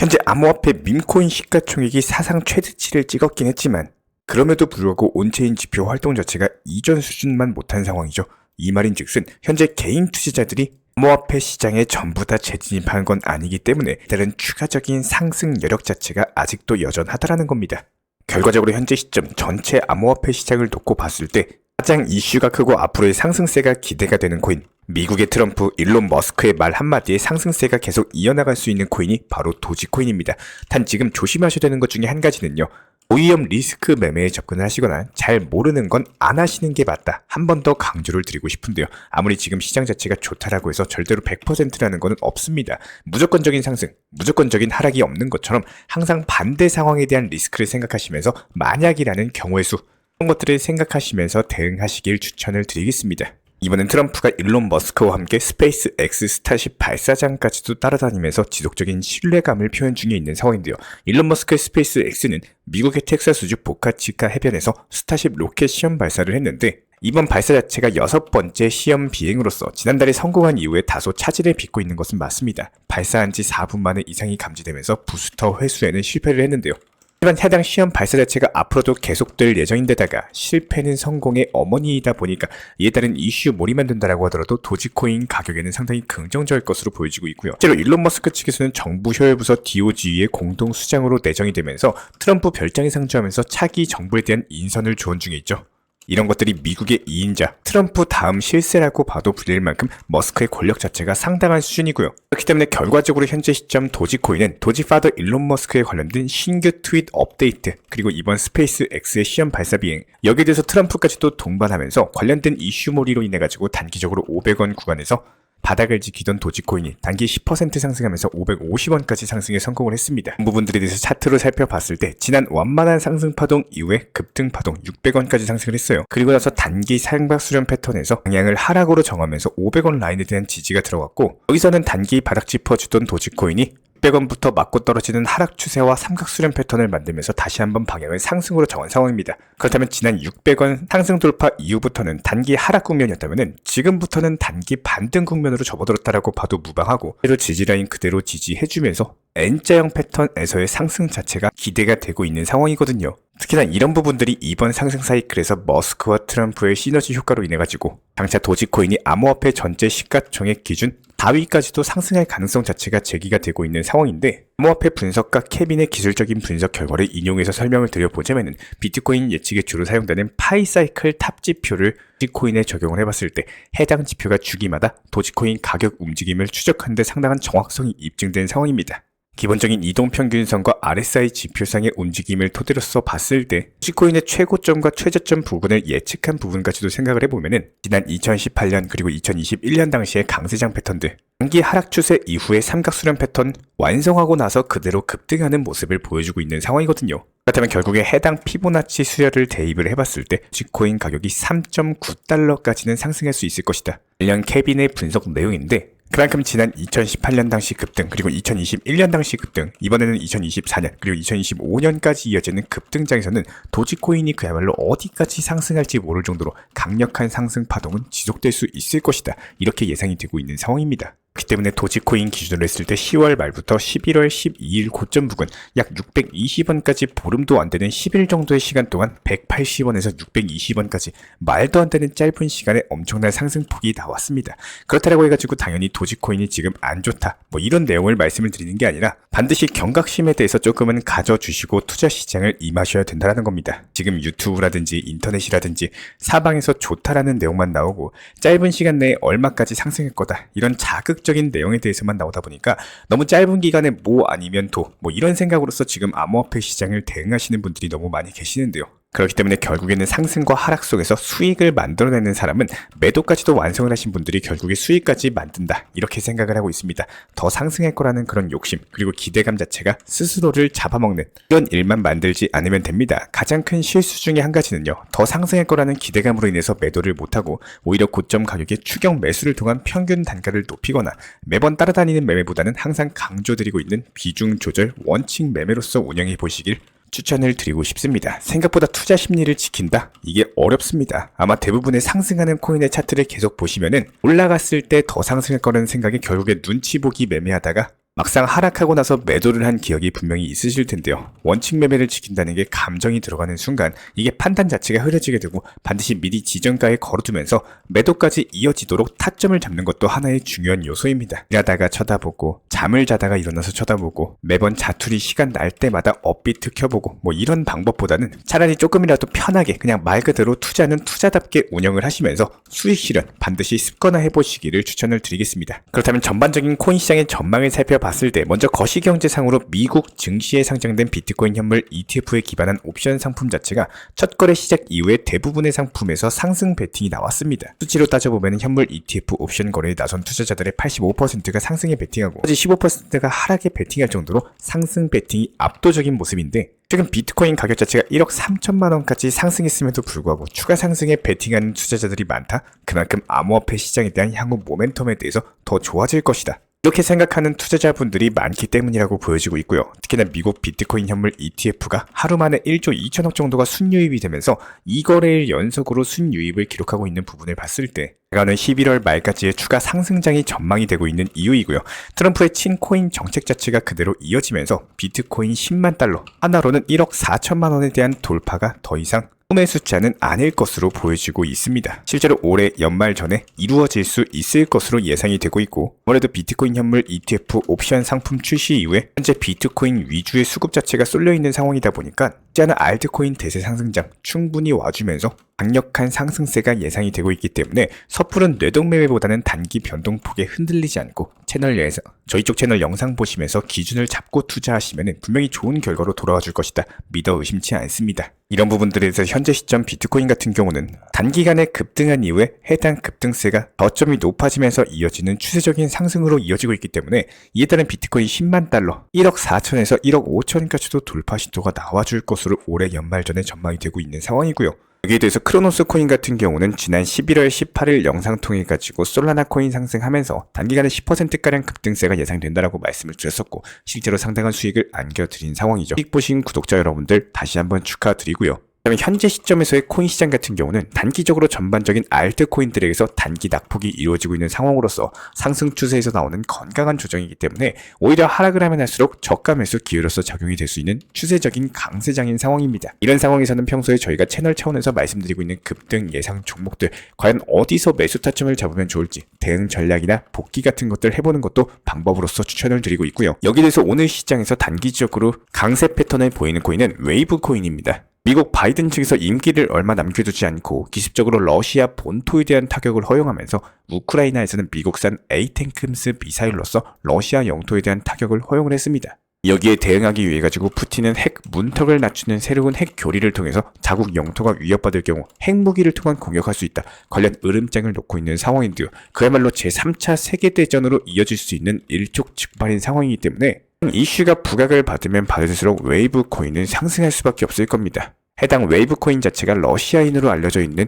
현재 암호화폐 밈코인 시가총액이 사상 최대치를 찍었긴 했지만 그럼에도 불구하고 온체인 지표 활동 자체가 이전 수준만 못한 상황이죠. 이 말인즉슨 현재 개인 투자자들이 암호화폐 시장에 전부 다 재진입한 건 아니기 때문에 다른 추가적인 상승 여력 자체가 아직도 여전하다라는 겁니다. 결과적으로 현재 시점 전체 암호화폐 시장을 놓고 봤을 때 가장 이슈가 크고 앞으로의 상승세가 기대가 되는 코인, 미국의 트럼프, 일론 머스크의 말 한마디에 상승세가 계속 이어나갈 수 있는 코인이 바로 도지코인입니다. 단 지금 조심하셔야 되는 것 중에 한 가지는요. 고위험 리스크 매매에 접근을 하시거나 잘 모르는 건 안 하시는 게 맞다. 한 번 더 강조를 드리고 싶은데요. 아무리 지금 시장 자체가 좋다라고 해서 절대로 100%라는 거는 없습니다. 무조건적인 상승, 무조건적인 하락이 없는 것처럼 항상 반대 상황에 대한 리스크를 생각하시면서 만약이라는 경우의 수, 이런 것들을 생각하시면서 대응하시길 추천을 드리겠습니다. 이번엔 트럼프가 일론 머스크와 함께 스페이스 X 스타쉽 발사장까지도 따라다니면서 지속적인 신뢰감을 표현 중에 있는 상황인데요. 일론 머스크의 스페이스 X는 미국의 텍사스주 보카치카 해변에서 스타쉽 로켓 시험 발사를 했는데 이번 발사 자체가 6번째 시험 비행으로서 지난달에 성공한 이후에 다소 차질을 빚고 있는 것은 맞습니다. 발사한 지 4분 만에 이상이 감지되면서 부스터 회수에는 실패를 했는데요. 하지만 해당 시험 발사 자체가 앞으로도 계속될 예정인데다가 실패는 성공의 어머니이다 보니까 이에 따른 이슈 몰이만 된다라고 하더라도 도지코인 가격에는 상당히 긍정적일 것으로 보여지고 있고요. 실제로 일론 머스크 측에서는 정부 효율부서 DOG의 공동 수장으로 내정이 되면서 트럼프 별장에 상주하면서 차기 정부에 대한 인선을 조언 중에 있죠. 이런 것들이 미국의 2인자, 트럼프 다음 실세라고 봐도 불릴 만큼 머스크의 권력 자체가 상당한 수준이고요. 그렇기 때문에 결과적으로 현재 시점 도지코인은 도지파더 일론 머스크에 관련된 신규 트윗 업데이트, 그리고 이번 스페이스 X의 시험 발사 비행, 여기에 대해서 트럼프까지도 동반하면서 관련된 이슈몰이로 인해가지고 단기적으로 500원 구간에서 바닥을 지키던 도지코인이 단기 10% 상승하면서 550원까지 상승에 성공을 했습니다. 이 부분들에 대해서 차트로 살펴봤을 때 지난 완만한 상승 파동 이후에 급등 파동 600원까지 상승을 했어요. 그리고 나서 단기 상박 수렴 패턴에서 방향을 하락으로 정하면서 500원 라인에 대한 지지가 들어갔고 여기서는 단기 바닥 짚어주던 도지코인이 600원부터 맞고 떨어지는 하락 추세와 삼각 수렴 패턴을 만들면서 다시 한번 방향을 상승으로 정한 상황입니다. 그렇다면 지난 600원 상승 돌파 이후부터는 단기 하락 국면이었다면 지금부터는 단기 반등 국면으로 접어들었다라고 봐도 무방하고 그대로 지지라인 그대로 지지해주면서 N자형 패턴에서의 상승 자체가 기대가 되고 있는 상황이거든요. 특히나 이런 부분들이 이번 상승 사이클에서 머스크와 트럼프의 시너지 효과로 인해가지고 장차 도지코인이 암호화폐 전체 시가총액 기준 4위까지도 상승할 가능성 자체가 제기가 되고 있는 상황인데 암호화폐 분석가 케빈의 기술적인 분석 결과를 인용해서 설명을 드려보자면 비트코인 예측에 주로 사용되는 파이 사이클 탑 지표를 도지코인에 적용을 해봤을 때 해당 지표가 주기마다 도지코인 가격 움직임을 추적하는 데 상당한 정확성이 입증된 상황입니다. 기본적인 이동평균선과 RSI 지표상의 움직임을 토대로서 봤을 때 도지코인의 최고점과 최저점 부분을 예측한 부분까지도 생각을 해보면 지난 2018년 그리고 2021년 당시의 강세장 패턴들 단기 하락 추세 이후의 삼각수렴 패턴 완성하고 나서 그대로 급등하는 모습을 보여주고 있는 상황이거든요. 그렇다면 결국에 해당 피보나치 수열을 대입을 해봤을 때 도지코인 가격이 3.9달러까지는 상승할 수 있을 것이다. 관련 케빈의 분석 내용인데 그만큼 지난 2018년 당시 급등, 그리고 2021년 당시 급등, 이번에는 2024년, 그리고 2025년까지 이어지는 급등장에서는 도지코인이 그야말로 어디까지 상승할지 모를 정도로 강력한 상승 파동은 지속될 수 있을 것이다. 이렇게 예상이 되고 있는 상황입니다. 그렇기 때문에 도지코인 기준으로 했을 때 10월 말부터 11월 12일 고점 부근 약 620원까지 보름도 안 되는 10일 정도의 시간 동안 180원에서 620원까지 말도 안 되는 짧은 시간에 엄청난 상승폭이 나왔습니다. 그렇다고 해가지고 당연히 도지코인이 지금 안 좋다 뭐 이런 내용을 말씀을 드리는 게 아니라 반드시 경각심에 대해서 조금은 가져주시고 투자 시장을 임하셔야 된다는 겁니다. 지금 유튜브라든지 인터넷이라든지 사방에서 좋다라는 내용만 나오고 짧은 시간 내에 얼마까지 상승할 거다 이런 자극적인 내용에 대해서만 나오다 보니까 너무 짧은 기간에 뭐 아니면 도 뭐 이런 생각으로서 지금 암호화폐 시장을 대응하시는 분들이 너무 많이 계시는데요. 그렇기 때문에 결국에는 상승과 하락 속에서 수익을 만들어내는 사람은 매도까지도 완성을 하신 분들이 결국에 수익까지 만든다 이렇게 생각을 하고 있습니다. 더 상승할 거라는 그런 욕심 그리고 기대감 자체가 스스로를 잡아먹는 이런 일만 만들지 않으면 됩니다. 가장 큰 실수 중에 한 가지는요. 더 상승할 거라는 기대감으로 인해서 매도를 못하고 오히려 고점 가격에 추격 매수를 통한 평균 단가를 높이거나 매번 따라다니는 매매보다는 항상 강조드리고 있는 비중 조절 원칙 매매로서 운영해 보시길 추천을 드리고 싶습니다. 생각보다 투자 심리를 지킨다? 이게 어렵습니다. 아마 대부분의 상승하는 코인의 차트를 계속 보시면은 올라갔을 때 더 상승할 거라는 생각에 결국에 눈치 보기 매매하다가 막상 하락하고 나서 매도를 한 기억이 분명히 있으실 텐데요. 원칙 매매를 지킨다는 게 감정이 들어가는 순간 이게 판단 자체가 흐려지게 되고 반드시 미리 지정가에 걸어두면서 매도까지 이어지도록 타점을 잡는 것도 하나의 중요한 요소입니다. 일하다가 쳐다보고 잠을 자다가 일어나서 쳐다보고 매번 자투리 시간 날 때마다 업비트 켜보고 뭐 이런 방법보다는 차라리 조금이라도 편하게 그냥 말 그대로 투자는 투자답게 운영을 하시면서 수익 실현 반드시 습관화 해보시기를 추천을 드리겠습니다. 그렇다면 전반적인 코인 시장의 전망을 살펴봤을 때 먼저 거시경제상으로 미국 증시에 상장된 비트코인 현물 ETF에 기반한 옵션 상품 자체가 첫 거래 시작 이후에 대부분의 상품에서 상승 베팅이 나왔습니다. 수치로 따져보면 현물 ETF 옵션 거래에 나선 투자자들의 85%가 상승에 베팅하고 나머지 15%가 하락에 베팅할 정도로 상승 베팅이 압도적인 모습인데 최근 비트코인 가격 자체가 1억 3천만 원까지 상승했음에도 불구하고 추가 상승에 베팅하는 투자자들이 많다? 그만큼 암호화폐 시장에 대한 향후 모멘텀에 대해서 더 좋아질 것이다. 이렇게 생각하는 투자자분들이 많기 때문이라고 보여지고 있고요. 특히나 미국 비트코인 현물 ETF가 하루 만에 1조 2천억 정도가 순유입이 되면서 2거래일 연속으로 순유입을 기록하고 있는 부분을 봤을 때 다가오는 11월 말까지의 추가 상승장이 전망이 되고 있는 이유이고요. 트럼프의 친코인 정책 자체가 그대로 이어지면서 비트코인 10만 달러 하나로는 1억 4천만 원에 대한 돌파가 더 이상 꿈의 숫자는 아닐 것으로 보여지고 있습니다. 실제로 올해 연말 전에 이루어질 수 있을 것으로 예상이 되고 있고 아무래도 비트코인 현물 ETF 옵션 상품 출시 이후에 현재 비트코인 위주의 수급 자체가 쏠려있는 상황이다 보니까 쉽지 않은 알트코인 대세 상승장 충분히 와주면서 강력한 상승세가 예상이 되고 있기 때문에 섣부른 뇌동매매보다는 단기 변동폭에 흔들리지 않고 채널 내에서 저희 쪽 채널 영상 보시면서 기준을 잡고 투자하시면 분명히 좋은 결과로 돌아와 줄 것이다. 믿어 의심치 않습니다. 이런 부분들에서 현재 시점 비트코인 같은 경우는 단기간에 급등한 이후에 해당 급등세가 저점이 높아지면서 이어지는 추세적인 상승으로 이어지고 있기 때문에 이에 따른 비트코인 10만 달러 1억 4천에서 1억 5천까지도 돌파 시도가 나와줄 것으로 올해 연말 전에 전망이 되고 있는 상황이고요. 여기에 대해서 크로노스 코인 같은 경우는 지난 11월 18일 영상 통해 가지고 솔라나 코인 상승하면서 단기간에 10%가량 급등세가 예상된다라고 말씀을 드렸었고 실제로 상당한 수익을 안겨드린 상황이죠. 수익 보신 구독자 여러분들 다시 한번 축하드리고요. 그다음에 현재 시점에서의 코인 시장 같은 경우는 단기적으로 전반적인 알트코인들에게서 단기 낙폭이 이루어지고 있는 상황으로서 상승 추세에서 나오는 건강한 조정이기 때문에 오히려 하락을 하면 할수록 저가 매수 기회로서 작용이 될 수 있는 추세적인 강세장인 상황입니다. 이런 상황에서는 평소에 저희가 채널 차원에서 말씀드리고 있는 급등 예상 종목들 과연 어디서 매수 타점을 잡으면 좋을지 대응 전략이나 복귀 같은 것들 해보는 것도 방법으로서 추천을 드리고 있고요. 여기에 대해서 오늘 시장에서 단기적으로 강세 패턴을 보이는 코인은 웨이브 코인입니다. 미국 바이든 측에서 임기를 얼마 남겨두지 않고 기습적으로 러시아 본토에 대한 타격을 허용하면서 우크라이나에서는 미국산 에이탱크스 미사일로서 러시아 영토에 대한 타격을 허용을 했습니다. 여기에 대응하기 위해 가지고 푸틴은 핵 문턱을 낮추는 새로운 핵 교리를 통해서 자국 영토가 위협받을 경우 핵무기를 통한 공격할 수 있다. 관련 으름장을 놓고 있는 상황인데요. 그야말로 제3차 세계대전으로 이어질 수 있는 일촉즉발인 상황이기 때문에 이슈가 부각을 받으면 받을수록 웨이브 코인은 상승할 수밖에 없을 겁니다. 해당 웨이브 코인 자체가 러시아인으로 알려져 있는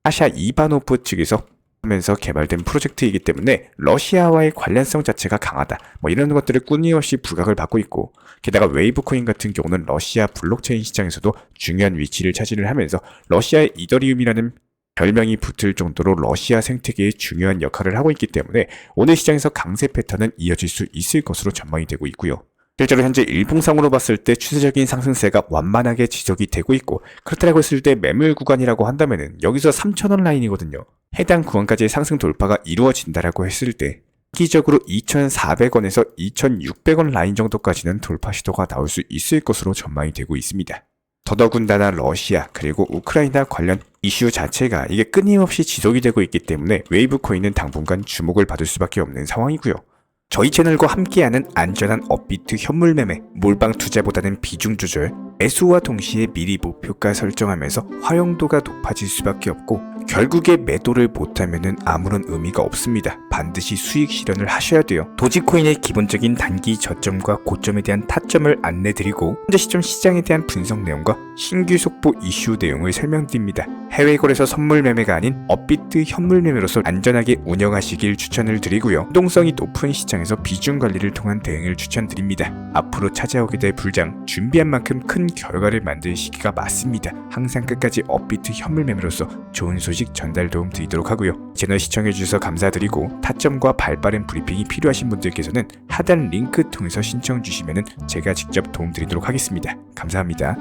사샤 이바노프 측에서 하면서 개발된 프로젝트이기 때문에 러시아와의 관련성 자체가 강하다. 뭐 이런 것들을 끊임없이 부각을 받고 있고 게다가 웨이브 코인 같은 경우는 러시아 블록체인 시장에서도 중요한 위치를 차지를 하면서 러시아의 이더리움이라는 별명이 붙을 정도로 러시아 생태계의 중요한 역할을 하고 있기 때문에 오늘 시장에서 강세 패턴은 이어질 수 있을 것으로 전망이 되고 있고요. 실제로 현재 일봉상으로 봤을 때 추세적인 상승세가 완만하게 지속이 되고 있고 그렇다고 했을 때 매물 구간이라고 한다면은 여기서 3,000원 라인이거든요. 해당 구간까지의 상승 돌파가 이루어진다라고 했을 때 기적으로 2,400원에서 2,600원 라인 정도까지는 돌파 시도가 나올 수 있을 것으로 전망이 되고 있습니다. 더더군다나 러시아 그리고 우크라이나 관련 이슈 자체가 이게 끊임없이 지속이 되고 있기 때문에 웨이브 코인은 당분간 주목을 받을 수밖에 없는 상황이고요. 저희 채널과 함께하는 안전한 업비트 현물 매매, 몰빵 투자보다는 비중 조절, 매수와 동시에 미리 목표가 설정하면서 활용도가 높아질 수밖에 없고 결국에 매도를 못하면 아무런 의미가 없습니다. 반드시 수익 실현을 하셔야 돼요. 도지코인의 기본적인 단기 저점과 고점에 대한 타점을 안내드리고 현재 시점 시장에 대한 분석 내용과 신규 속보 이슈 내용을 설명드립니다. 해외 거래소 선물 매매가 아닌 업비트 현물 매매로서 안전하게 운영하시길 추천을 드리고요. 유동성이 높은 시장에서 비중 관리를 통한 대응을 추천드립니다. 앞으로 찾아오게 될 불장, 준비한 만큼 큰 결과를 만들 시기가 맞습니다. 항상 끝까지 업비트 현물 매매로서 좋은 소식 전달 도움 드리도록 하고요. 채널 시청해주셔서 감사드리고 타점과 발빠른 브리핑이 필요하신 분들께서는 하단 링크 통해서 신청 주시면 제가 직접 도움 드리도록 하겠습니다. 감사합니다.